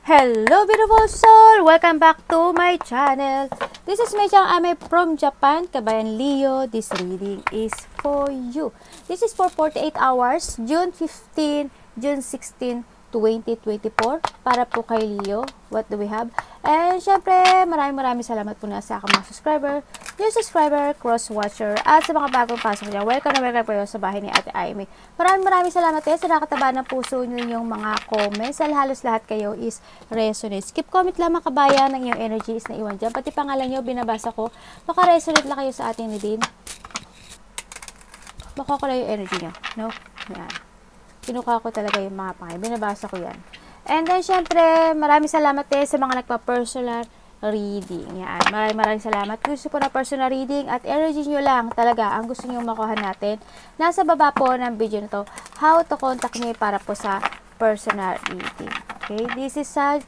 Hello beautiful soul! Welcome back to my channel. This is Mei-chan Ame from Japan. Kabayan Leo, this reading is for you. This is for 48 hours, June 15, June 16, 2024. Para po kay Leo. What do we have? And syempre, maraming salamat po na sa aking mga subscriber, new subscriber, cross-watcher, at sa mga bagong pasok niya. Welcome na welcome po sa bahay ni Ate Aimee. Maraming salamat sa nakataba ng puso ninyong mga comments. Halos lahat kayo is resonate. Skip comment lamang kabayan ng iyong energy is naiwan dyan. Pati pangalan nyo, binabasa ko. Baka resonate lang kayo sa ating ni Din. Baka ko lang yung energy nyo. No? Yan. Kinukuha ko talaga yung mga pangalan. Binabasa ko yan. And then, syempre, maraming salamat sa mga nagpa-personal reading. Yan. Maraming salamat. Gusto ko na personal reading at energy nyo lang talaga ang gusto nyo makuha natin. Nasa baba po ng video na to, how to contact me para po sa personal reading. Okay? This is a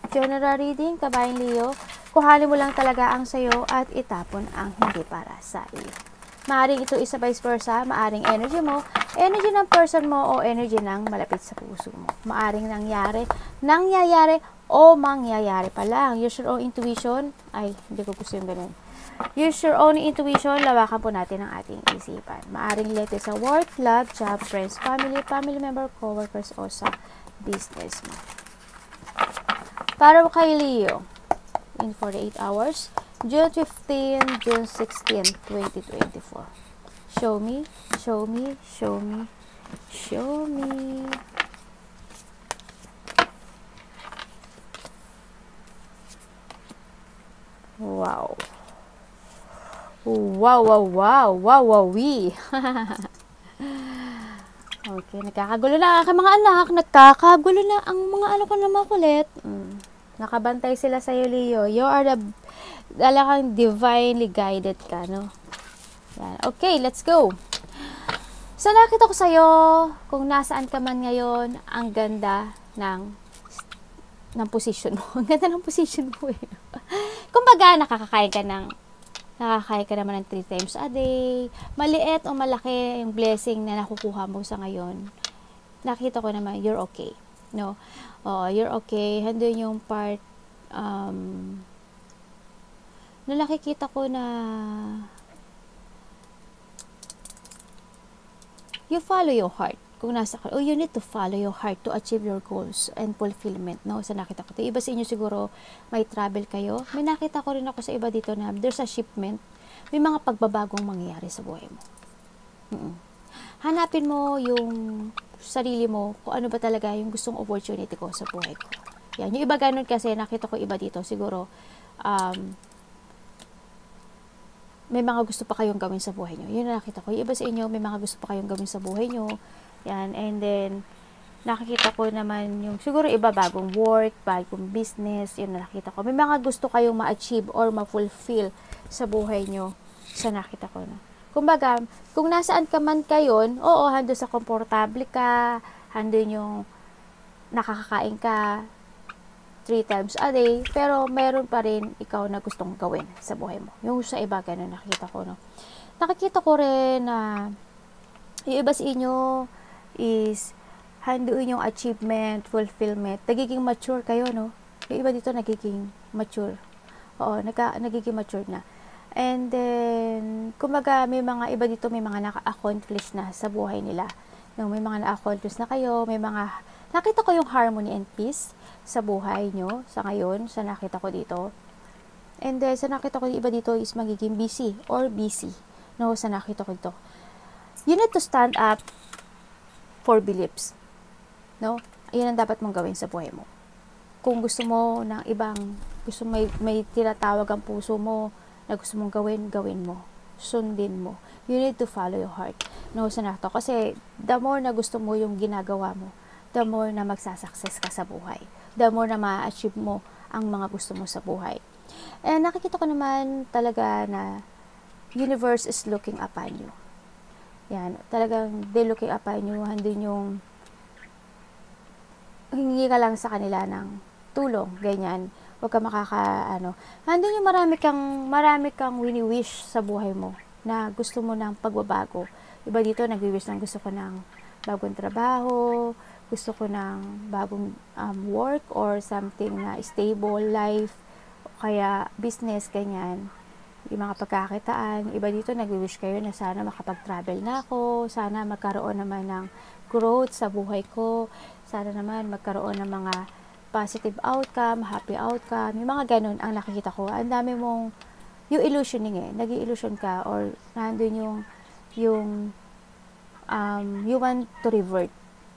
general reading, kabayang Leo. Kuhanin mo lang talaga ang sayo at itapon ang hindi para sa iyo. Maaring ito isa vice versa, maaring energy mo, energy ng person mo, o energy ng malapit sa puso mo. Maaring nangyayari o mangyayari pa lang. Use your own intuition. Ay, hindi ko gusto yung ganun. Use your own intuition. Lawakan po natin ang ating isipan. Maaring related sa work, love, job, friends, family member, co-workers, o sa business mo. Para kay Leo, in 48 hours, June 15, June 16, 2024. Show me, show me, show me, show me. Wow. Wow. Okay, nagkakagulo na ang mga anak. Nagkakagulo na ang mga anak ko na makulit. Nakabantay sila sa iyo, Leo. You are talagang divinely guided ka, no? Yan. Okay, let's go. So, nakita ko sa'yo, kung nasaan ka man ngayon, ang ganda ng position mo. Ang ganda ng position mo, eh. Kumbaga, nakakakain ka naman ng 3 times a day. Maliit o malaki yung blessing na nakukuha mo sa ngayon. Nakita ko naman, you're okay. No? Oh, you're okay. Handun yung part, na nakikita ko na you follow your heart. Kung nasa ka, you need to follow your heart to achieve your goals and fulfillment, no? Sa nakita ko. Iba sa inyo siguro, may travel kayo. May nakita ko rin ako sa iba dito na there's a shipment. May mga pagbabagong mangyayari sa buhay mo. Hanapin mo yung sarili mo, kung ano ba talaga yung gustong opportunity ko sa buhay ko. Yan. Yung iba ganun kasi, nakita ko iba dito, siguro, may mga gusto pa kayong gawin sa buhay nyo. Yun na nakita ko. Yung iba sa inyo, may mga gusto pa kayong gawin sa buhay nyo. Yan. And then, nakikita ko naman yung, siguro iba, bagong work, bagong business. Yun na nakita ko. May mga gusto kayong ma-achieve or ma-fulfill sa buhay nyo. Sa nakita ko na. Kumbaga, kung nasaan ka man kayon, oo, hando sa komportable ka, hando yung nakakakain ka 3 times a day, pero meron pa rin ikaw na gustong gawin sa buhay mo. Yung sa iba, ganun nakita ko, no? Nakikita ko rin na yung iba sa inyo is handuin yung achievement, fulfillment. Nagiging mature kayo, no? Yung iba dito nagiging mature. Oo, nagiging mature na. And then, kumbaga, may mga iba dito, may mga naka-accomplish na sa buhay nila. No, may mga na-accomplish na kayo, may mga, nakita ko yung harmony and peace sa buhay nyo, sa ngayon, sa nakita ko dito. And then, sa nakita ko iba dito is magiging busy or busy. No, sa nakita ko dito. You need to stand up for beliefs. No? Ayan ang dapat mong gawin sa buhay mo. Kung gusto mo ng ibang, gusto may tinatawag ang puso mo, na gusto mong gawin mo. Sundin mo. You need to follow your heart. No, sa nakita ko. Kasi, the more na gusto mo yung ginagawa mo, the more na magsasucess ka sa buhay. The more na ma-achieve mo ang mga gusto mo sa buhay. And nakikita ko naman talaga na universe is looking upon you. Yan. Talagang they looking upon you. Handun yung hingi ka lang sa kanila ng tulong. Ganyan. Huwag ka handun yung marami kang wini-wish sa buhay mo na gusto mo ng pagbabago. Iba dito, nag-wish ng gusto ko ng bagong trabaho, gusto ko ng bagong work or something na stable life, kaya business, ganyan. Yung mga pagkakitaan, iba dito nag-wish kayo na sana makapag-travel na ako, sana magkaroon naman ng growth sa buhay ko, sana naman magkaroon ng mga positive outcome, happy outcome, yung mga ganun ang nakikita ko. Ang dami mong, yung illusioning nag-i-illusion ka, or nandun yung you want to revert,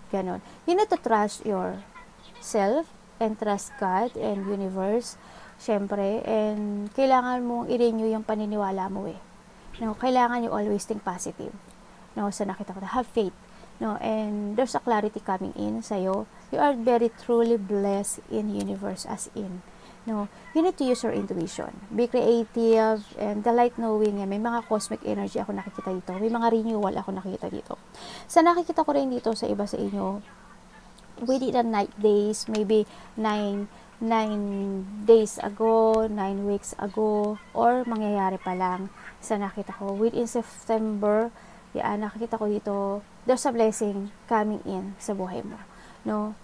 ganon. You need to trust yourself and trust God and universe, syempre, and kailangan mong i-renew yung paniniwala mo no, kailangan you always think positive, no, sa nakita ko, have faith, no, and there's a clarity coming in sa'yo. You are very truly blessed in universe, as in, no, you need to use your intuition, be creative, and the light knowing, may mga cosmic energy ako nakikita dito, may mga renewal ako nakikita dito. Sa nakikita ko rin dito sa iba sa inyo, within the night days, maybe 9 days ago, 9 weeks ago, or mangyayari pa lang, sa nakita ko, within September, nakikita ko dito, there's a blessing coming in sa buhay mo, no?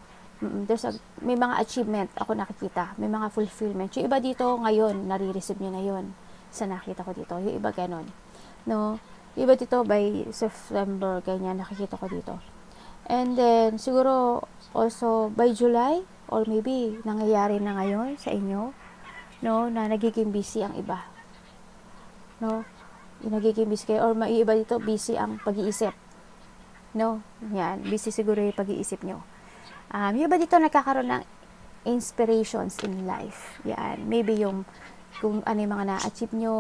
May mga achievement ako nakikita, may mga fulfillment. Yung iba dito, ngayon, nare-receive nyo na yun, sa nakita ko dito, yung iba ganon, no? Yung iba dito, by September, ganyan, nakikita ko dito. And then, siguro, also, by July, or maybe nangyayari na ngayon sa inyo, no, na nagiging busy ang iba, no, yung nagiging busy kayo, or may iba dito busy ang pag-iisip, no, yan, busy siguro yung pag-iisip nyo. Yung iba dito nagkakaroon ng inspirations in life, yan, maybe yung kung ano yung mga na-achieve nyo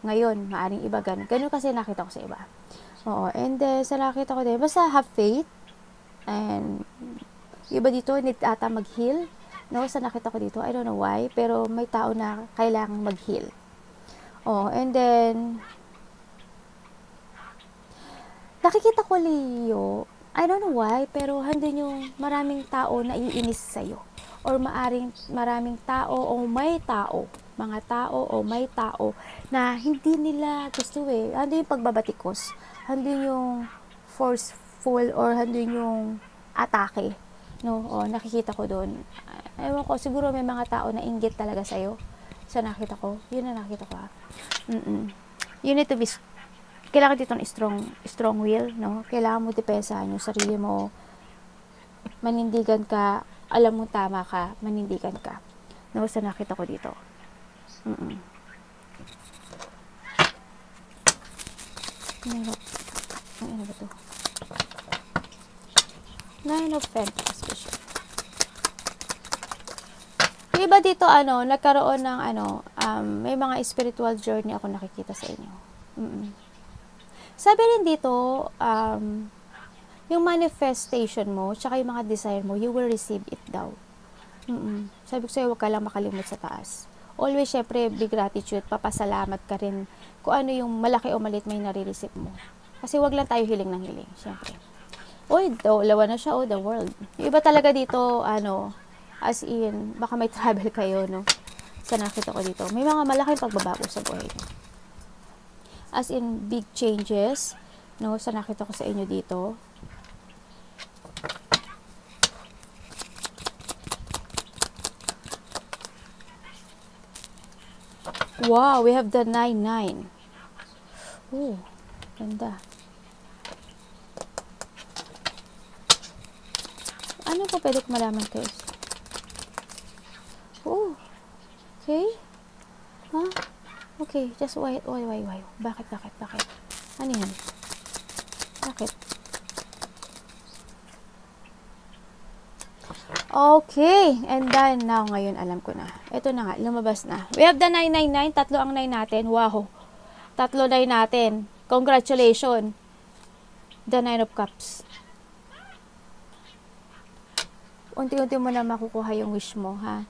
ngayon, maaring iba ganun kasi nakita ko sa iba. Oo, and then sa nakita ko din, basta have faith, and iba dito, need ata mag-heal, no, sa nakita ko dito, I don't know why, pero may tao na kailangang mag-heal. Oh, and then, nakikita ko, Leo, I don't know why, pero handun yung maraming tao na iinis sa'yo, or maraming tao, o may tao, mga tao, o may tao, na hindi nila gusto handun yung pagbabatikos, handun yung forceful, or handun yung atake, no, nakikita ko doon. Ewan ko, siguro may mga tao na inggit talaga sa'yo. Sa nakita ko, yun na nakita ko, ha. You need to be, kailangan dito ng strong will, no. Kailangan mo depensahan yung sarili mo. Manindigan ka, alam mo tama ka, manindigan ka, no, sa nakita ko dito. Ano ba to? 9 of Pentacles. Iba dito, nagkaroon ng, may mga spiritual journey ako nakikita sa inyo. Sabi rin dito, yung manifestation mo, tsaka yung mga desire mo, you will receive it daw. Sabi ko sa'yo, huwag ka lang makalimot sa taas. Always, syempre, big gratitude, papasalamat ka rin kung ano yung malaki o maliit may nare-receive mo. Kasi wag lang tayo hiling ng hiling, syempre. Uy, lawa na siya, the world. Yung iba talaga dito, as in, baka may travel kayo, no? Sa nakita ko dito. May mga malaking pagbabago sa buhay nyo. As in, big changes, no? Sa nakita ko sa inyo dito. Wow, we have the 9-9. Oh, ganda. Ano po pwede ko malaman, guys? Oh, okay. Huh? Okay, just wait. Bakit? Ano yan? Bakit? Okay, and then, now, ngayon, alam ko na. Ito na nga, lumabas na. We have the 999, tatlo ang 9 natin. Wow, tatlo 9 natin. Congratulations. The 9 of Cups. Unti-unti mo na makukuha yung wish mo, ha?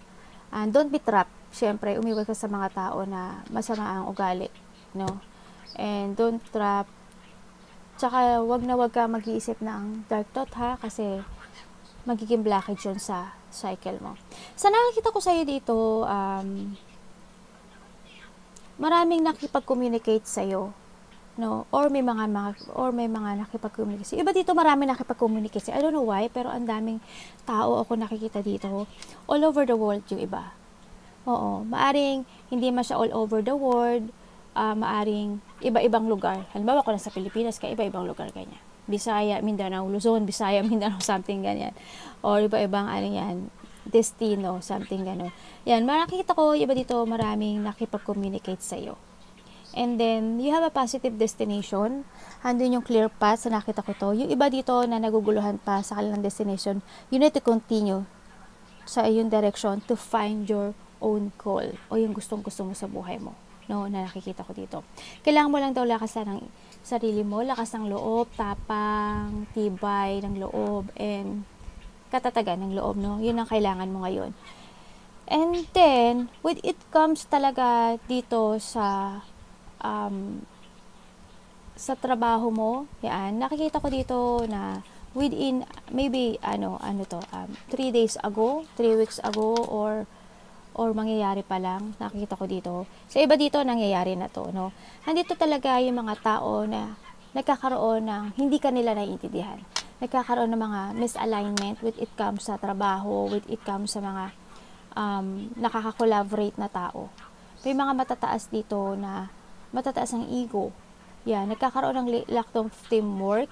And don't be trapped. Siyempre, umiwas ka sa mga tao na masama ang ugali, no? And don't trap. Tsaka, wag ka mag-iisip ng dark thought, ha? Kasi, magiging blockage yun sa cycle mo. Sa nakikita ko sa'yo dito, maraming nakipag-communicate sa'yo, no, or may mga nakipag-communicate. Iba dito marami nakipag-communicate. I don't know why, pero ang daming tao ako nakikita dito. All over the world yung iba. Oo, maaring hindi man siya all over the world, maaring iba-ibang lugar. Halimbawa kung nasa Pilipinas ka, iba-ibang lugar ganyan. Bisaya, Mindanao, Luzon, Bisaya, Mindanao, something ganyan. Or iba-ibang ano yan, destino, something gano'n. Yan, makikita ko, iba dito maraming nakipag-communicate sa'yo. And then, you have a positive destination. Andun yung clear path sa nakita ko to. Yung iba dito na naguguluhan pa sa kanilang destination, you need to continue sa iyong direction to find your own goal o yung gustong-gusto mo sa buhay mo. No, na nakikita ko dito. Kailangan mo lang daw lakasan ng sarili mo, lakas ng loob, tapang, tibay ng loob, and katatagan ng loob, no? Yun ang kailangan mo ngayon. And then, when it comes talaga dito sa trabaho mo, yan, nakikita ko dito na within, maybe, 3 days ago, 3 weeks ago, or mangyayari pa lang, nakikita ko dito. Sa iba dito, nangyayari na to, no? Nandito talaga yung mga tao na nagkakaroon ng hindi ka nila naiintindihan. Nagkakaroon ng mga misalignment with it comes sa trabaho, with it comes sa mga nakaka-collaborate na tao. May mga matataas dito na matataas ang ego. Yan, nagkakaroon ng lack of teamwork.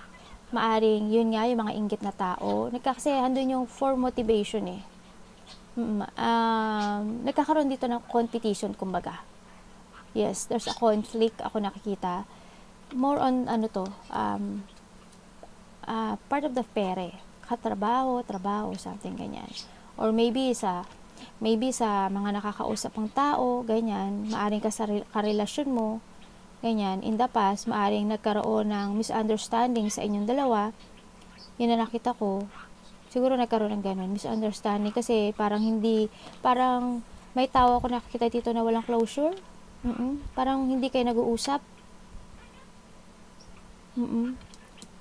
Maaring, yun nga, yung mga inggit na tao. Kasi andun yung for motivation eh. Nagkakaroon dito ng competition, kumbaga. Yes, there's a conflict, ako nakikita. More on, part of the pere. Katrabaho, trabaho, something ganyan. Or maybe sa mga nakakausap ng tao, ganyan, maaring karelasyon mo, ganyan, in the past, maaring nagkaroon ng misunderstanding sa inyong dalawa, yun na nakita ko, siguro nagkaroon ng ganun, misunderstanding, kasi parang may tao ako nakikita dito na walang closure, parang hindi kayo nag-uusap,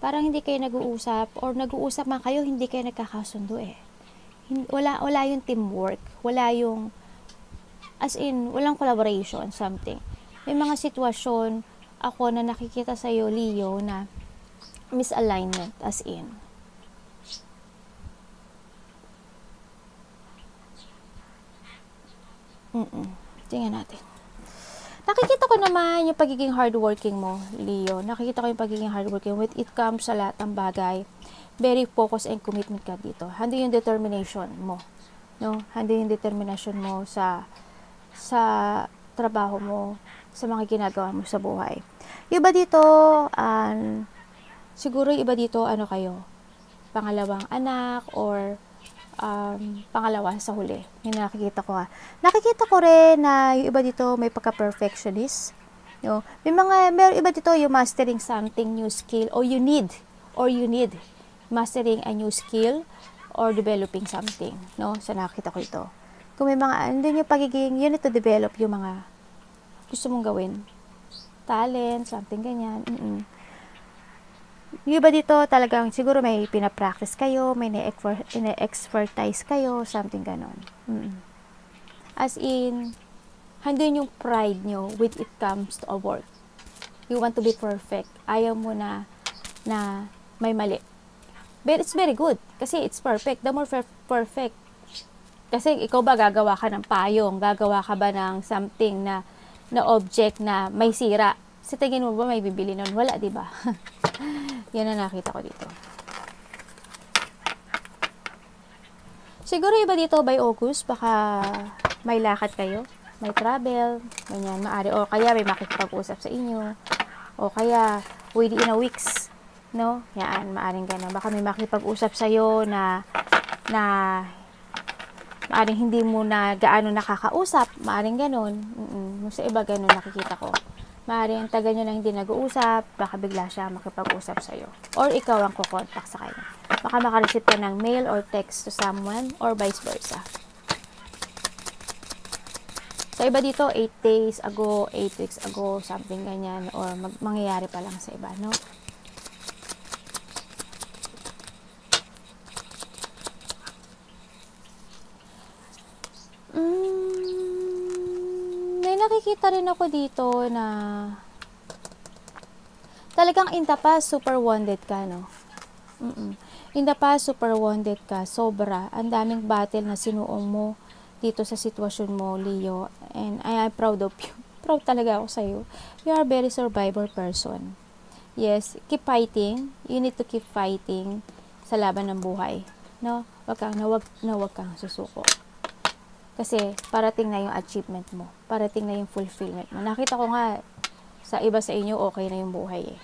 parang hindi kayo nag-uusap, or nag-uusap man kayo, hindi kayo nagkakasundo eh. Wala yung teamwork, walang collaboration, something. May mga sitwasyon ako na nakikita sa iyo, Leo, na misalignment, as in. Tingnan natin. Nakikita ko naman yung pagiging hardworking mo, Leo. Nakikita ko yung pagiging hardworking. When it comes sa lahat ng bagay, very focus and commitment ka dito. Handi yung determination mo. No? Handi yung determination mo sa trabaho mo, sa mga ginagawa mo sa buhay. Yung iba dito, siguro yung iba dito, kayo? Pangalawang anak, or pangalawa sa huli. Yung nakikita ko ha. Nakikita ko rin na yung iba dito may pagka-perfectionist. No? Meron iba dito yung mastering something new skill, or you need mastering a new skill or developing something, no? So nakita ko ito. Kung may mga andun yung pagiging, you need to develop yung mga gusto mong gawin. Talent, something ganyan. Yung iba dito talagang siguro may pinapractice kayo, may na-expertise kayo, something ganon. As in, handun yung pride nyo when it comes to a work. You want to be perfect. Ayaw mo na may mali. But it's very good. Kasi it's perfect. The more perfect. Kasi ikaw ba gagawa ka ng payong? Gagawa ka ba ng something na object na may sira? Sa tingin mo ba may bibili nun? Wala, di ba? Yan na nakita ko dito. Siguro iba dito by August, baka may lakad kayo, may travel, ganyan, maari. O kaya may makikipag-usap sa inyo. O kaya within a weeks, no? Yan, maaring gano'n. Baka may makipag-usap sa'yo na maaring hindi mo na gaano nakakausap. Maaring gano'n. Sa iba gano'n nakikita ko. Maaring ang taga nyo na hindi nag-uusap, baka bigla siya makipag-usap sa'yo. Or ikaw ang kukontak sa kanya. Baka makareceive ka ng mail or text to someone, or vice versa. Sa iba dito, 8 days ago, 8 weeks ago, something ganyan, or mangyayari pa lang sa iba, no? May nakikita rin ako dito na Talagang in the past, super wounded ka, no? In the past, super wounded ka. Sobra. Ang daming battle na sinuong mo dito sa sitwasyon mo, Leo. And I am proud of you. Proud talaga ako sa'yo. You are a very survivor person. Yes, keep fighting. You need to keep fighting sa laban ng buhay. No? Wag kang susuko. Kasi parating na yung achievement mo. Parating na yung fulfillment mo. Nakita ko nga sa iba sa inyo, okay na yung buhay eh.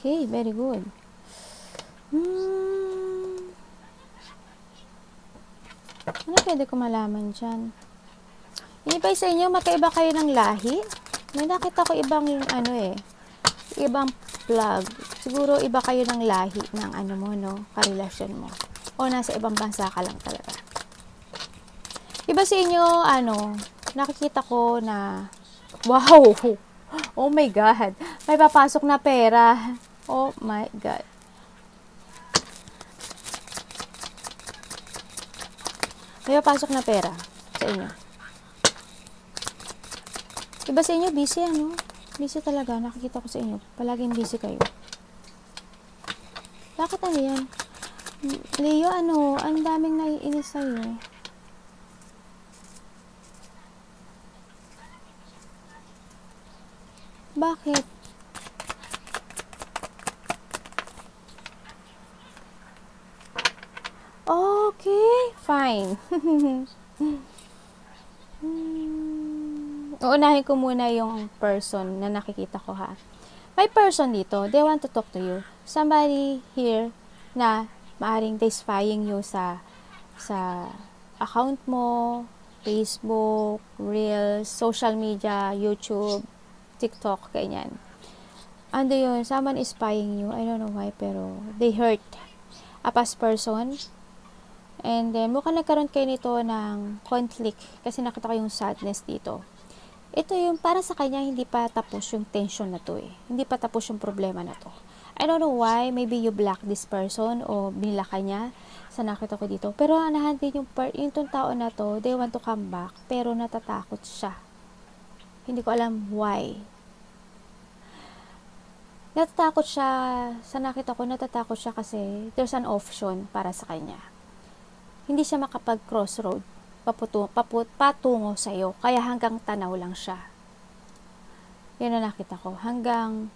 Okay, very good. Ano pwede ko malaman dyan? Yung iba sa inyo, magkaiba kayo ng lahi? May nakita ko ibang ibang plug. Siguro iba kayo ng lahi ng ano mo, no? Karelasyon mo. O nasa ibang bansa ka lang talaga. Iba sa inyo, nakikita ko na, wow! Oh my God! May papasok na pera. Oh my God! May papasok na pera sa inyo. Iba sa inyo, busy Busy talaga. Nakikita ko sa inyo. Palaging busy kayo. Bakit ano yan? Leo, ang daming naiinis sa'yo. Bakit? Okay, fine. Uunahin ko muna yung person na nakikita ko ha. May person dito, they want to talk to you. Somebody here na maaring they spying you sa account mo, Facebook, Reels, social media, YouTube, TikTok, ganyan. Ando yun, someone is spying you. I don't know why, pero they hurt a past person. And then, mukhang nagkaroon kayo nito ng conflict kasi nakita ko yung sadness dito. Ito yung para sa kanya hindi pa tapos yung tension na to eh. Hindi pa tapos yung problema na to. I don't know why, maybe you block this person o binila ka niya sa nakita ko dito. Pero anahan din yung tao na to, they want to come back pero natatakot siya. Hindi ko alam why. Natatakot siya, sa nakita ko natatakot siya kasi there's an option para sa kanya. Hindi siya makapag-crossroad patungo sa'yo. Kaya hanggang tanaw lang siya. Yan na nakita ko. Hanggang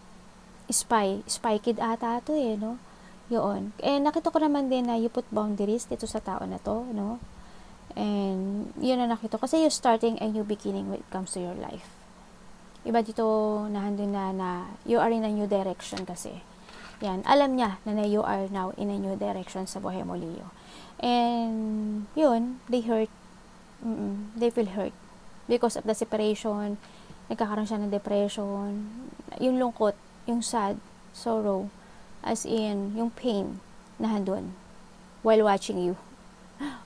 spy kid ata ito eh, no? Yun. Nakita ko naman din na you put boundaries dito sa tao na to, no? And yun na nakita ko. Kasi you're starting a new beginning when it comes to your life. Iba dito nahandun na you are in a new direction kasi. Yan. Alam niya na you are now in a new direction sa buhay mo, Leo. And yun, they hurt. They feel hurt because of the separation. Nagkakaroon siya ng depression, yung lungkot, yung sad, sorrow, as in yung pain na handun while watching you,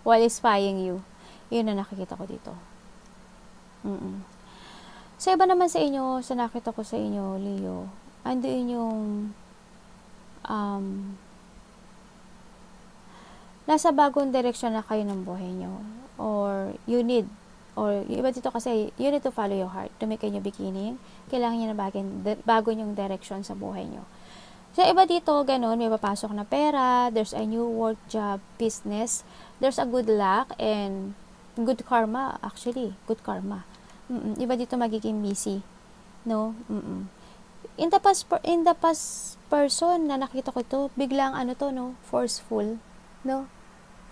while spying you. Yun na nakikita ko dito. Sa iba naman sa inyo, sa nakita ko sa inyo, Leo, andun yung nasa bagong direksyon na kayo ng buhay nyo. Or yung iba dito kasi, you need to follow your heart to make a new beginning. Kailangan nyo na bago yung direction sa buhay nyo. So, iba dito, ganun, may papasok na pera, there's a new work, job, business, there's a good luck, and good karma, actually, good karma. Iba dito magiging busy, no? In the past person na nakita ko ito, biglang forceful, no?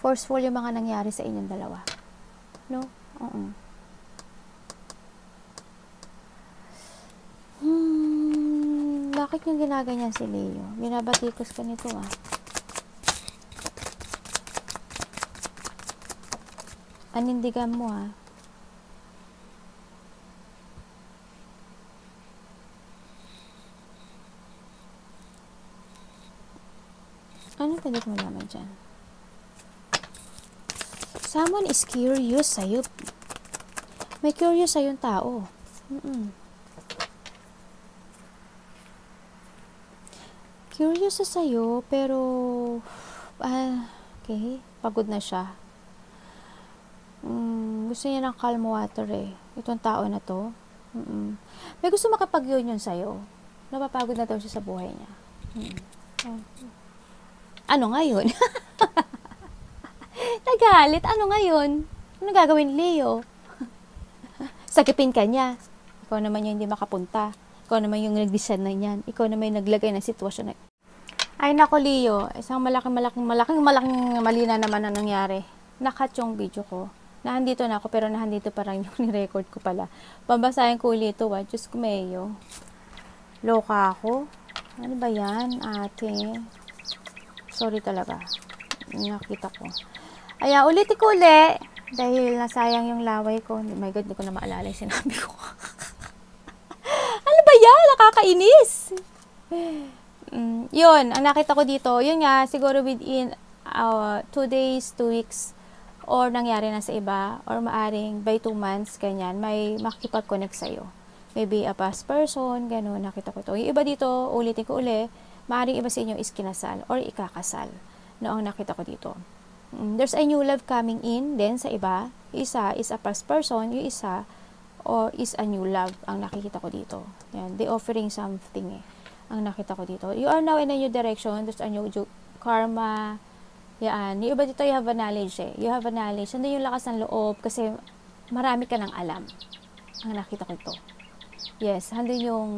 Forceful yung mga nangyari sa inyong dalawa. No? Bakit yung ginaganyan si Leo? Binabatikos ka nito ah. Panindigan mo ah. Ano pwede ko malaman dyan? Someone is curious sa'yo. May curious sa'yong tao. curious sa sa'yo, pero, okay, pagod na siya. Gusto niya ng calm water eh. Itong tao na to. May gusto makapag-union sa'yo. Napapagod na daw siya sa buhay niya. Ano ngayon? Nagalit. Ano ngayon? Ano gagawin, Leo? Sakipin ka niya. Ikaw naman yung hindi makapunta. Ikaw naman yung nag-design na yan. Ikaw naman yung naglagay ng sitwasyon na. Ay nako, Leo. Isang malaking mali na naman ang nangyari. Nakat yung video ko. Nahandito na ako, pero nahandito pa rin yung ni-record ko pala. Babasahin ko ulit ito, Diyos ko, Mayo. Loka ako. Ano ba yan, ate? Sorry talaga. Nakita ko. Ayan, ulitin ko ulit. Dahil nasayang yung laway ko. Oh my God, hindi ko na maalala yung sinabi ko. Ano ba yan? Nakakainis. Yun, ang nakita ko dito, yun nga, siguro within 2 days, 2 weeks, or nangyari na sa iba, or maaring by 2 months, ganyan, may makikipag-connect sa'yo. Maybe a past person, gano'n, nakita ko to. Yung iba dito, ulitin ko uli, maaring iba sa inyo is kinasal, or ikakasal. Noong nakita ko dito. There's a new love coming in, then sa iba, isa is a past person, yung isa, or is a new love, ang nakikita ko dito. Yan, they offering something ang nakita ko dito. You are now in a new direction, there's a new karma. Yan, yung iba dito, you have a knowledge You have a knowledge. Nandun yung lakas ng loob kasi marami ka ng alam. Ang nakita ko ito. Yes, nandun yung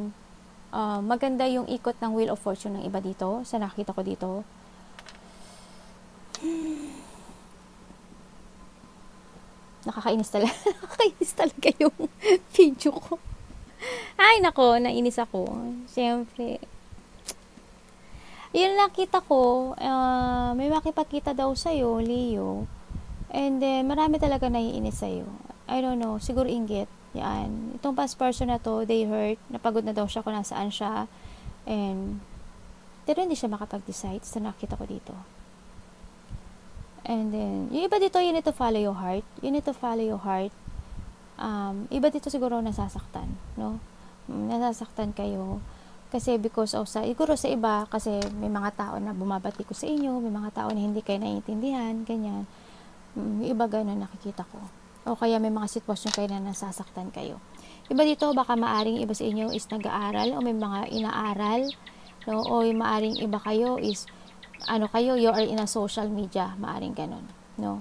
maganda yung ikot ng Wheel of Fortune ng iba dito. Sa nakita ko dito. Nakakainis talaga. Nakakainis talaga yung video ko. Ay, nako, nainis ako. Siyempre. Yun nakita ko, may makipagkita daw sa'yo, Leo. And then, marami talaga naiinis sa'yo. I don't know, siguro inggit. Yan. Itong past person na to, they hurt. Napagod na daw siya kung nasaan siya. And, pero hindi siya makapag-decide. So, nakita ko dito. And then, yung iba dito, you need to follow your heart. You need to follow your heart. Iba dito siguro nasasaktan, no? Nasasaktan kayo. Kasi because of siguro sa iba, kasi may mga tao na bumabati ko sa inyo, may mga tao na hindi kayo naiintindihan, ganyan. Yung iba ganun nakikita ko. O kaya may mga sitwasyon kayo na nasasaktan kayo. Iba dito, baka maaring iba sa inyo is nag-aaral o may mga inaaral, no? O yung maaring iba kayo is, kayo, you are in a social media, maaring ganun, no?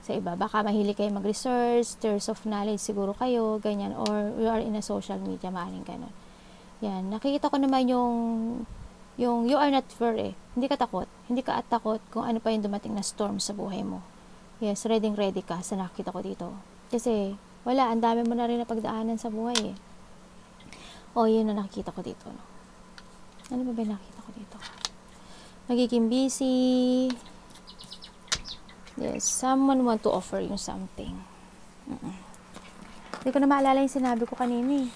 Sa iba, baka mahilig kayo mag-research, thirst of knowledge siguro kayo, ganyan, or you are in a social media, maaring ganun. Yan, nakikita ko naman yung you are not fear Hindi ka takot. Hindi ka takot kung ano pa yung dumating na storm sa buhay mo. Yes, ready ka sa nakita ko dito. Kasi, wala, ang dami mo na rin na pagdaanan sa buhay O, yun na nakikita ko dito. No? Ano ba nakita ko dito? Nagiging busy. Yes, someone want to offer you something. Hindi ko na maalala yung sinabi ko kanina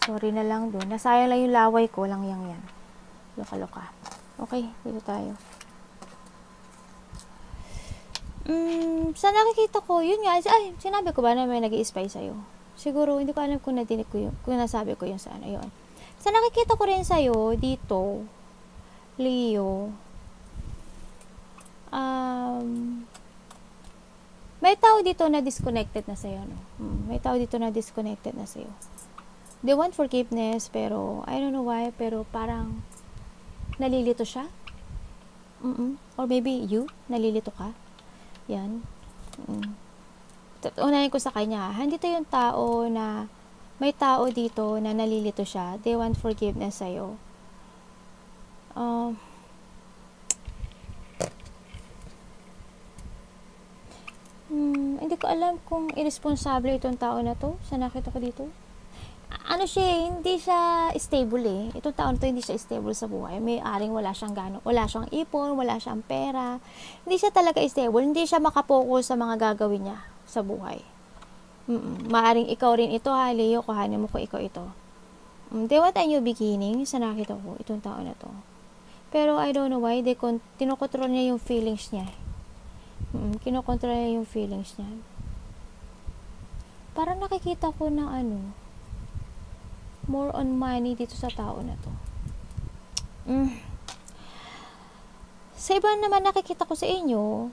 Sorry na lang doon. Nasayang lang yung laway ko. Lang yan. Loka-loka. Okay, dito tayo. Sa nakikita ko, yun nga. Ay, sinabi ko ba na may nag-i-spy sa'yo? Siguro, hindi ko alam kung nadinig ko yun. Kung nasabi ko yun sa yun. Sa nakikita ko rin sa'yo, dito, Leo, may tao dito na disconnected na sa'yo, no? May tao dito na disconnected na sa'yo. They want forgiveness, pero I don't know why, pero parang nalilito siya. Or maybe you, nalilito ka. Yan. Unahin ko sa kanya, handito yung tao na, may tao dito na nalilito siya. They want forgiveness sa'yo. Hindi ko alam kung irresponsible itong tao na to. Sa nakita ko dito. Hindi siya stable Itong taon to hindi siya stable sa buhay. May aring wala siyang ipon, wala siyang pera. Hindi siya talaga stable. Hindi siya makapokus sa mga gagawin niya sa buhay. Maaring ikaw rin ito, Leo, kuhanin mo ko ikaw ito. They want a new beginning. Sa nakita ko, itong taon na to. Pero I don't know why, tinokontrol niya yung feelings niya. Kinokontrol niya yung feelings niya. Parang nakikita ko ng more on money dito sa tao na to. Mm. Sa iba naman nakikita ko sa inyo,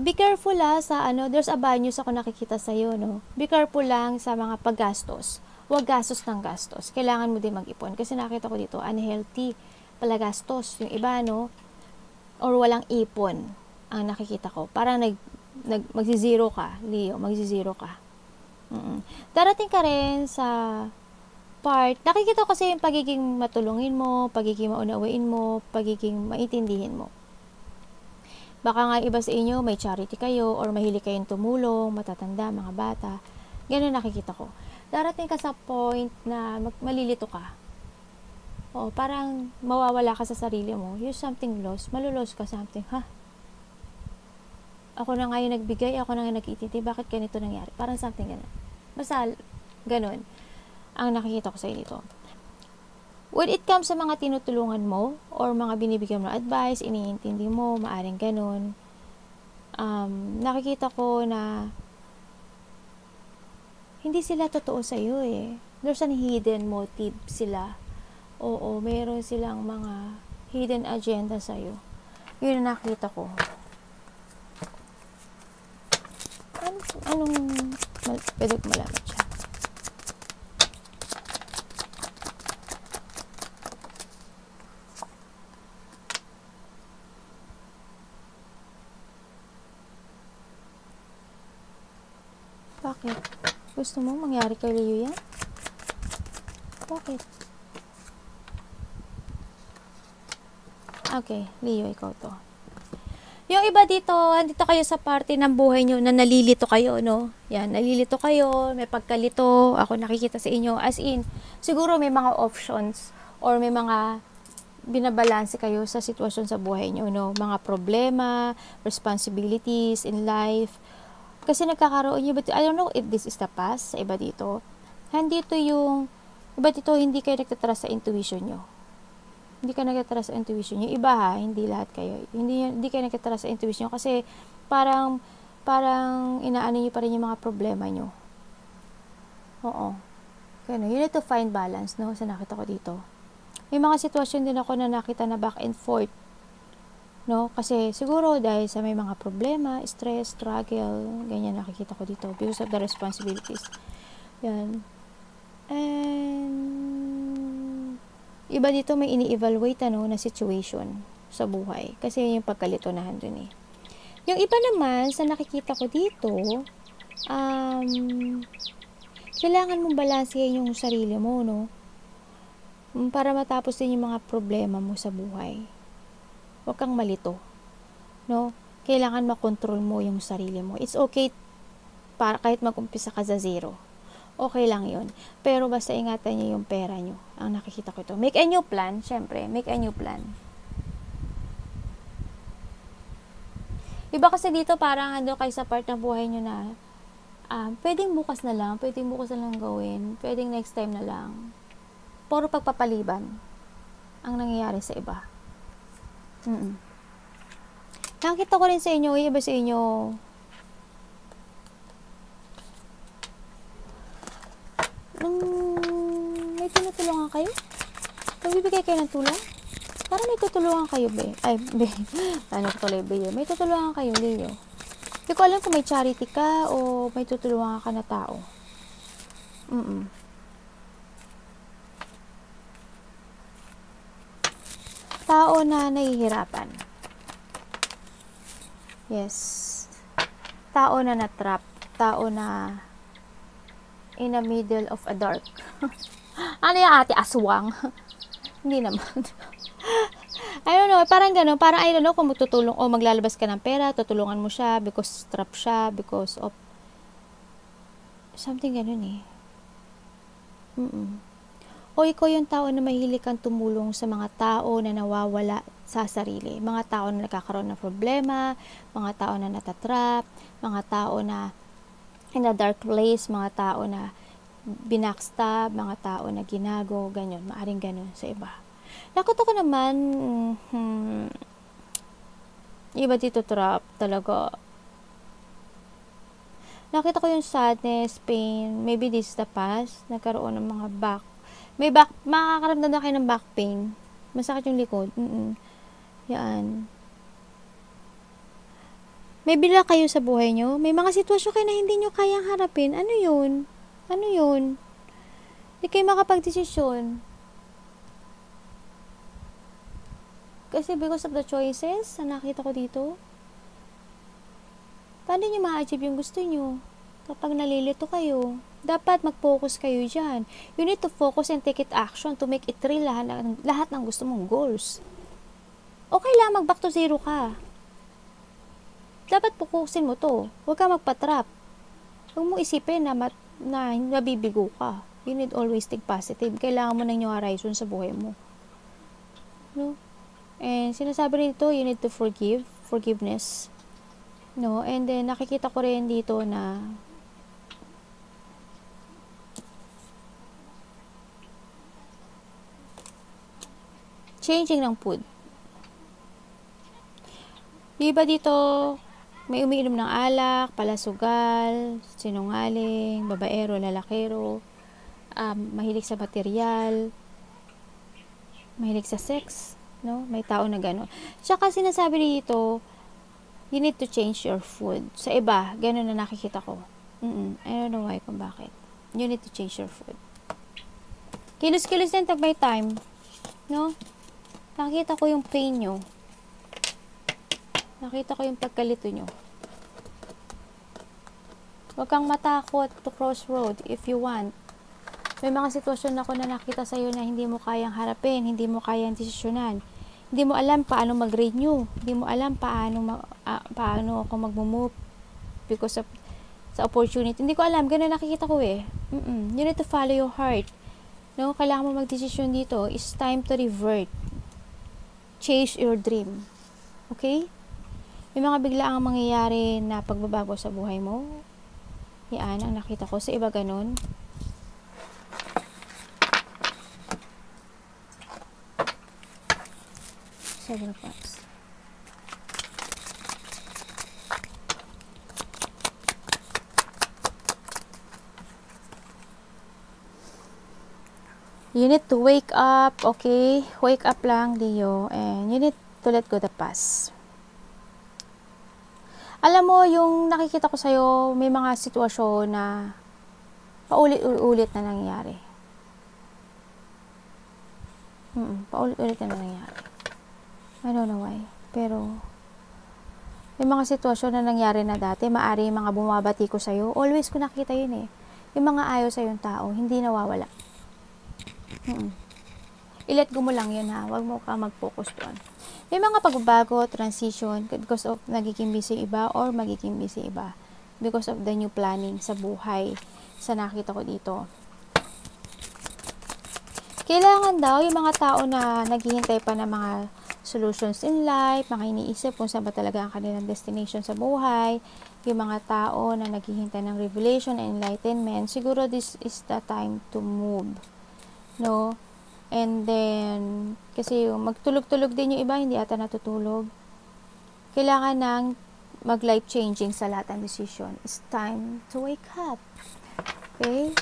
be careful sa there's a bad news ako nakikita sa iyo, no? Be careful lang sa mga paggastos. Huwag gastos ng gastos. Kailangan mo din mag-ipon. Kasi nakita ko dito, unhealthy palagastos. Yung iba, no? Or walang ipon ang nakikita ko. Parang magzi-zero ka, Leo. Magzi-zero ka. Darating ka rin sa part, nakikita ko kasi yung pagiging matulungin mo, pagiging maunawain mo, pagiging maintindihin mo. Baka nga iba sa inyo, may charity kayo, or mahilig kayong tumulong, matatanda, mga bata. Ganun nakikita ko. Darating ka sa point na malilito ka. O, parang mawawala ka sa sarili mo. You're something lost. Malulos ka something. Ako na nga yung nagbigay, ako na nga nag-iintindi. Bakit ganito nangyari? Parang something ganun. Basta, ganun ang nakikita ko sa dito. When it comes sa mga tinutulungan mo or mga binibigyan mo advice, iniintindi mo, maaring ganun, nakikita ko na hindi sila totoo sa iyo eh. There's an hidden motive sila. Oo, mayroon silang mga hidden agenda sa iyo. Yun ang nakita ko. Anong pwede ko malaman siya? Bakit? Gusto mo mangyari kay Leo yan? Bakit? Okay, Leo, ikaw to. Yung iba dito, andito kayo sa party ng buhay nyo na nalilito kayo, no? Yan, nalilito kayo, may pagkalito, ako nakikita sa inyo. As in, siguro may mga options or may mga binabalanse kayo sa sitwasyon sa buhay nyo, no? Mga problema, responsibilities in life. Kasi nagkakaroon nyo, but I don't know if this is the past sa iba dito. Handito yung, iba dito, hindi kayo nagtatrust sa intuition nyo. Hindi ka nagtatrust sa intuition nyo. Iba ha, hindi lahat kayo. Hindi kayo nagtatrust sa intuition nyo kasi parang inaano nyo pa rin yung mga problema nyo. Oo. Kaya you need to find balance, no? Sa nakita ko dito. May mga sitwasyon din ako na nakita na back and forth. No? Kasi siguro dahil sa may mga problema, stress, struggle, ganyan nakikita ko dito because of the responsibilities. Yan. And iba dito may ini-evaluate na situation sa buhay. Kasi yung pagkalito na dun eh. Yung iba naman sa nakikita ko dito, kailangan mong balansehin yung sarili mo, no? Para matapos din yung mga problema mo sa buhay. Huwag kang malito, no? Kailangan makontrol mo yung sarili mo. It's okay para kahit mag-umpisa ka sa zero. Okay lang yun. Pero basta ingatan niyo yung pera niyo. Ang nakikita ko ito. Make a new plan, syempre. Make a new plan. Iba kasi dito parang ando kayo sa part ng buhay niyo na pwedeng bukas na lang gawin. Pwedeng next time na lang. Puro pagpapaliban ang nangyayari sa iba. Nakita ko rin sa inyo, iba sa inyo, may tinutulungan kayo? Nagbibigay kayo ng tulong? Parang may tutulungan kayo, be. Ano ko tuloy, be? May tutulungan kayo, Leo. Hindi ko alam kung may charity ka o may tutulungan ka na tao. Tao na nahihirapan. Yes. Tao na na-trap. Tao na in the middle of a dark. Ano yung ate? Aswang? Hindi naman. I don't know. Parang gano'n. Parang I don't know kung tutulong o maglalabas ka ng pera, tutulungan mo siya because trap siya, because of something gano'n eh. O ikaw yung tao na mahilig kang tumulong sa mga tao na nawawala sa sarili. Mga tao na nagkakaroon ng problema, mga tao na natatrap, mga tao na in a dark place, mga tao na binackstab, mga tao na ginago, ganyan. Maaring ganun sa iba. Nakita ko naman, iba dito trap talaga. Nakita ko yung sadness, pain, maybe this is the past, nagkaroon ng mga makakaramdam na kayo ng back pain. Masakit yung likod. Yan. May bila kayo sa buhay nyo? May mga sitwasyon kayo na hindi nyo kayang harapin. Ano yun? Ano yun? Hindi kayo makapag-desisyon. Kasi because of the choices na nakita ko dito, paano nyo ma-achieve yung gusto nyo? Kapag nalilito kayo, dapat mag-focus kayo dyan. You need to focus and take it action to make it real lahat ng gusto mong goals. Okay lang, mag-back to zero ka. Dapat pukusin mo to. Huwag ka magpa-trap. Huwag mo isipin na mabibigo ka. You need always think positive. Kailangan mo ng new horizon sa buhay mo. No? And sinasabi nito, you need to forgiveness. No? And then, nakikita ko rin dito na changing ng food. Di ba dito, may umiinom ng alak, palasugal, sinungaling, babaero, lalakero, mahilig sa material, mahilig sa sex, no? May tao na gano'n. Tsaka sinasabi dito, you need to change your food. Sa iba, gano'n na nakikita ko. I don't know why, kung bakit. You need to change your food. Kilos-kilos din may time, no? Nakita ko yung pain nyo. Nakita ko yung pagkalito nyo. Huwag kang matakot to crossroad if you want. May mga sitwasyon ako na nakita sa'yo na hindi mo kayang harapin, hindi mo kayang desisyonan. Hindi mo alam paano mag-renew. Hindi mo alam paano ako mag-move because of sa opportunity. Hindi ko alam. Ganun nakikita ko eh. You need to follow your heart. No? Kailangan mo mag-desisyon dito. It's time to revert. Chase your dream. Okay? May mga biglaang mangyayari na pagbabago sa buhay mo. Yan ang nakita ko. Sa iba ganun. Seven of Cups. You need to wake up, okay? Wake up lang, Leo. And you need to let go the past. Alam mo, yung nakikita ko sa'yo, may mga sitwasyon na paulit-ulit na nangyayari. Paulit-ulit na nangyayari. I don't know why. Pero, may mga sitwasyon na nangyari na dati, maari yung mga bumabati ko sa'yo. Always ko nakita yun eh. Yung mga ayaw sa'yong tao, hindi nawawala. I-let go mo lang yun ha. Huwag mo ka mag-focus doon. May mga pagbabago, transition, because of nagiging busy iba or magiging busy iba. Because of the new planning sa buhay sa nakita ko dito. Kailangan daw yung mga tao na naghihintay pa ng mga solutions in life, mga iniisip kung saan ba talaga ang kanilang destination sa buhay, yung mga tao na naghihintay ng revelation and enlightenment, siguro this is the time to move. No? And then, kasi magtulog-tulog din yung iba, hindi ata natutulog. Kailangan ng mag-life changing sa lahat ng decision. It's time to wake up. Okay?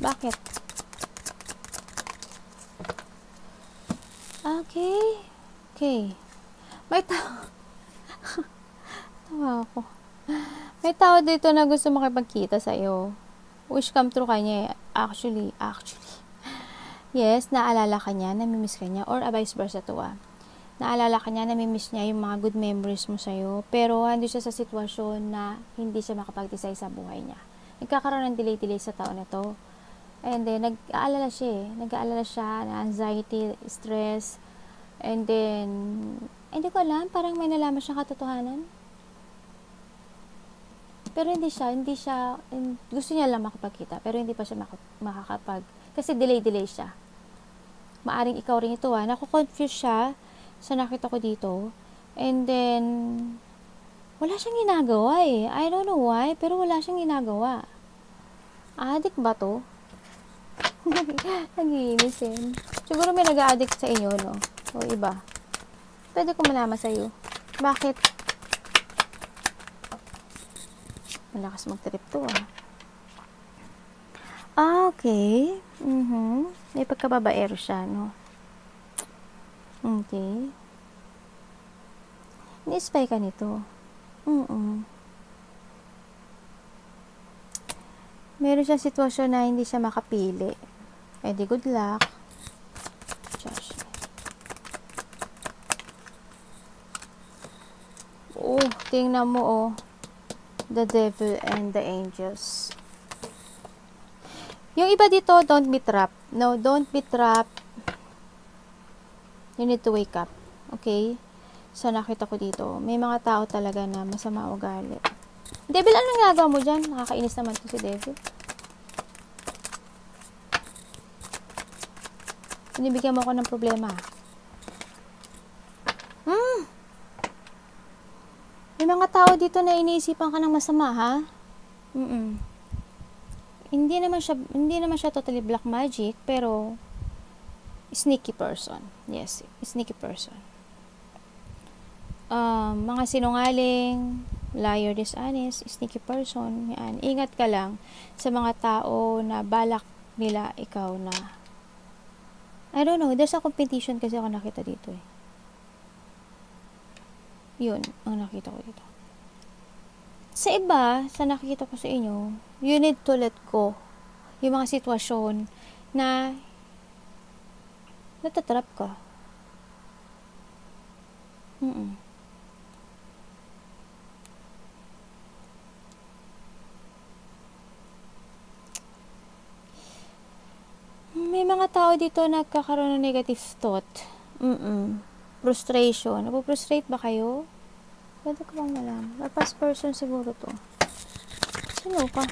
Bakit? Okay. May tao. Tawa ako. May tao dito na gusto makipagkita sa iyo. Wish come true kanya. Actually. Yes, naalala ka niya, namimiss ka niya, or vice versa to Naalala ka niya, namimiss niya yung mga good memories mo sa'yo, pero hindi siya sa sitwasyon na hindi siya makapag-decide sa buhay niya. Nagkakaroon ng delay sa taon na to. And then, nag-aalala siya na anxiety, stress, and then, hindi ko alam, parang may nalaman siyang katotohanan. Pero hindi siya, gusto niya lang makapagkita, pero hindi pa siya makakapag, kasi delay siya. Maaring ikaw rin ito naku-confuse siya sa nakita ko dito, and then, wala siyang ginagawa eh. I don't know why, pero wala siyang ginagawa. Addict ba to? Nagiinis eh. Siguro may nag-a-addict sa inyo, no? O iba. Pwede ko malaman sa'yo. Bakit? Malakas mag-trip to, ah. Okay. May pagkababaero siya, no? Okay. Ni-spy ka nito. Meron siyang sitwasyon na hindi siya makapili. Eh di good luck. Josh. Oh, tingnan mo, oh. The devil and the angels. Yung iba dito, don't be trapped. No, don't be trapped. You need to wake up. Okay? So, nakita ko dito, may mga tao talaga na masama ugali. Devil, anong ginagawa mo dyan? Nakakainis naman to si Devil. Binibigyan mo ako ng problema. May mga tao dito na iniisipan ka ng masama, ha? Hindi naman siya totally black magic, pero sneaky person. Yes, sneaky person. Mga sinungaling, liar, dishonest, sneaky person. Yan. Ingat ka lang sa mga tao na balak nila ikaw na I don't know, there's a competition kasi ako nakita dito, eh. Yun, ang nakita ko dito. Sa iba, sa nakikita ko sa inyo, you need to let go. Yung mga sitwasyon na natatrap ka. May mga tao dito nagkakaroon ng negative thought. Frustration. Napo-frustrate ba kayo? Pwede ko bang malaman? Or past person siguro to. Sino ka?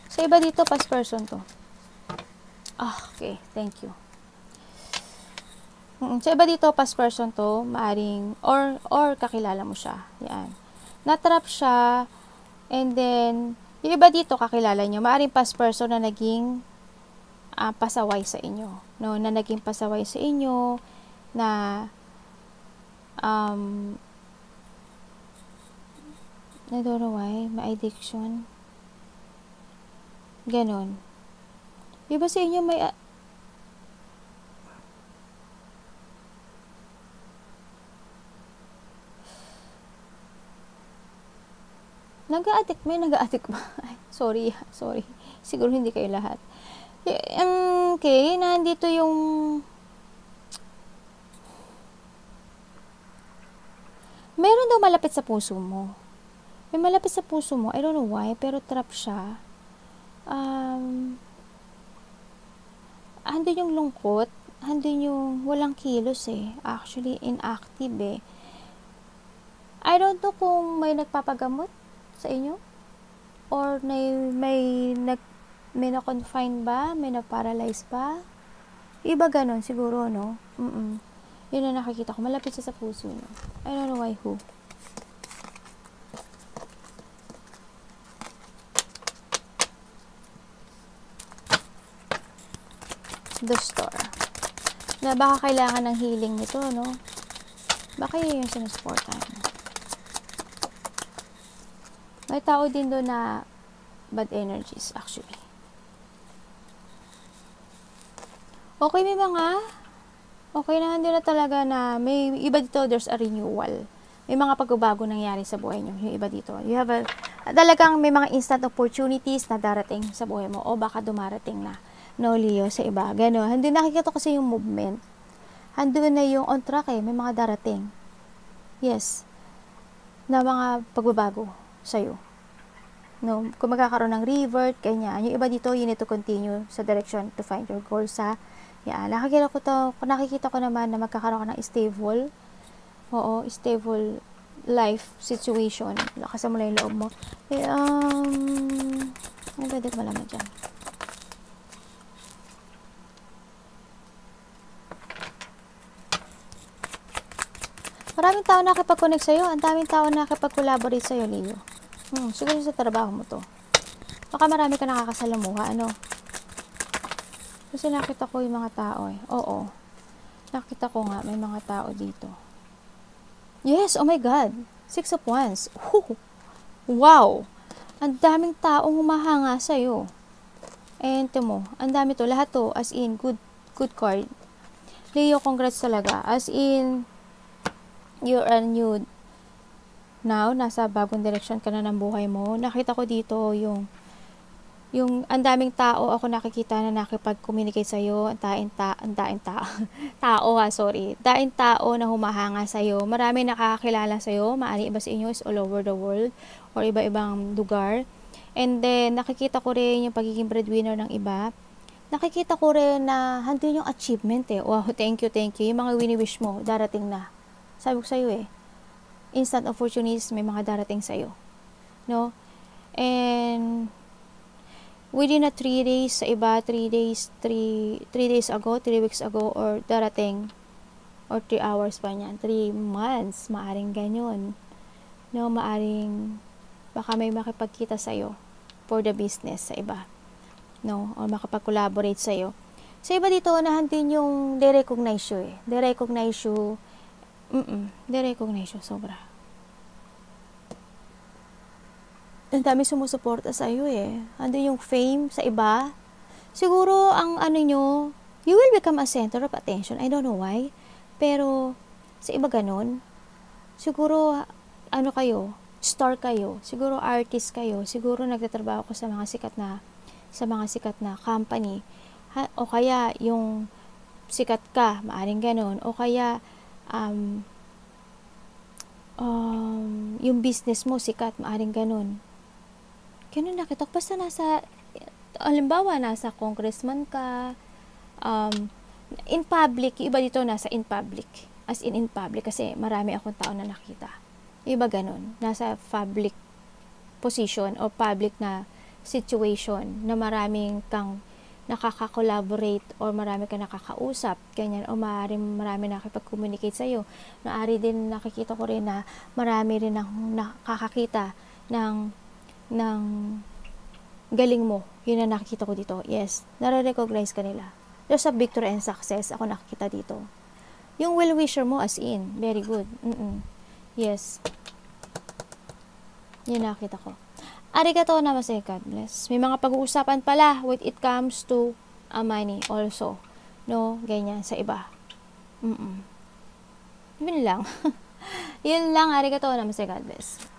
Sa iba dito, past person to. Okay. Thank you. Sa iba dito, past person to, maaring, or kakilala mo siya. Yan. Natrap siya, and then, yung iba dito, kakilala nyo, maaring past person na naging pasaway sa inyo, no, na naging pasaway sa inyo, na I don't know why, may addiction, ganon. Iba sa inyo may nag-a-addict ba? Ay, sorry, siguro hindi kayo lahat. Okay, nandito yung meron daw malapit sa puso mo. May malapit sa puso mo, I don't know why, pero trap siya. Andun yung lungkot, andun yung walang kilos, eh. Actually, inactive, eh. I don't know kung may nagpapagamot sa inyo, or may na-confine ba? May na-paralyze ba? Iba ganon, siguro, no? Yun na nakikita ko. Malapit siya sa puso niyo. I don't know why who. The Store. Na baka kailangan ng healing nito, no? Baka yun yung sinusuportahan. May tao din doon na bad energies, actually. Okay, may mga okay na hindi na talaga na may iba dito, there's a renewal. May mga pagbabago nangyari sa buhay nyo. Yung iba dito. You have talagang may mga instant opportunities na darating sa buhay mo o baka dumarating na. No, Leo, sa iba. Gano'n. Hindi nakikita ko kasi yung movement. Handun na yung on track, eh. May mga darating. Yes. Na mga pagbabago sa'yo. No, kung magkakaroon ng revert, ganyan. Yung iba dito, you need to continue sa direction to find your goal sa yan. Nakikita ko naman na magkakaroon ka ng stable. Oo, stable life situation. Lakasan mo lang yung loob mo. Ano pwede ko malaman dyan? Maraming tao nakipag-connect sa'yo. Ang daming tao nakipag-collaborate sa'yo, Leo. Siguro sa trabaho mo to. Baka marami ka nakakasalamuha, ano? Kasi nakita ko yung mga tao eh. Oo. Nakita ko nga, may mga tao dito. Yes, oh my God. 6 of Wands. Wow! Ang daming taong humahanga sa'yo. And mo, ang dami to. Lahat to, as in, good card. Leo, congrats talaga. As in, you're renewed. Now, nasa bagong direction ka na ng buhay mo. Nakita ko dito yung ang daming tao ako nakikita na nakipag-communicate sa'yo, daing tao na humahanga sa'yo, marami nakakakilala sa'yo, maari iba sa inyo is all over the world, or iba-ibang lugar, and then nakikita ko rin yung pagiging breadwinner ng iba, nakikita ko rin na handun yung achievement eh, wow, thank you, yung mga wini-wish mo, darating na, sabi ko sa'yo eh, instant opportunities, may mga darating sa'yo, no, and within 3 days, sa iba, 3 days ago, 3 weeks ago, or darating, or 3 hours pa niyan, 3 months, maaring ganyan. No, maaring, baka may makipagkita sa'yo for the business sa iba. No, or makapag-collaborate sa'yo. Sa iba dito, nahantin yung they recognize you eh. They recognize you, sobra. Ang dami sumusuporta sa iyo eh. Andun yung fame sa iba. Siguro, ang ano nyo, you will become a center of attention. I don't know why. Pero, sa iba ganun. Siguro, ano kayo, star kayo. Siguro, artist kayo. Siguro, nagtatrabaho ko sa mga sikat na company. O kaya, yung sikat ka, maaring ganun. O kaya, yung business mo, sikat, maaring ganun. Ganun nakita ko. Basta halimbawa, nasa congressman ka, in public, iba dito nasa in public. As in public, kasi marami akong tao na nakita. Iba ganun. Nasa public position o public na situation na maraming kang nakaka-collaborate or marami kang nakakausap, ganyan, o marami nakipag-communicate sa'yo. Naari din nakikita ko rin na marami rin nakakakita ng galing mo. Yun ang nakikita ko dito. Yes, nare-recognize ka nila. There's a victory and success ako nakikita dito. Yung well-wisher mo as in, very good. Yes. Yun nakikita ko. Arigato namaste, God bless. May mga pag-uusapan pala when it comes to money also. No, ganyan sa iba. Yun lang. Yun lang, arigato namaste, God bless.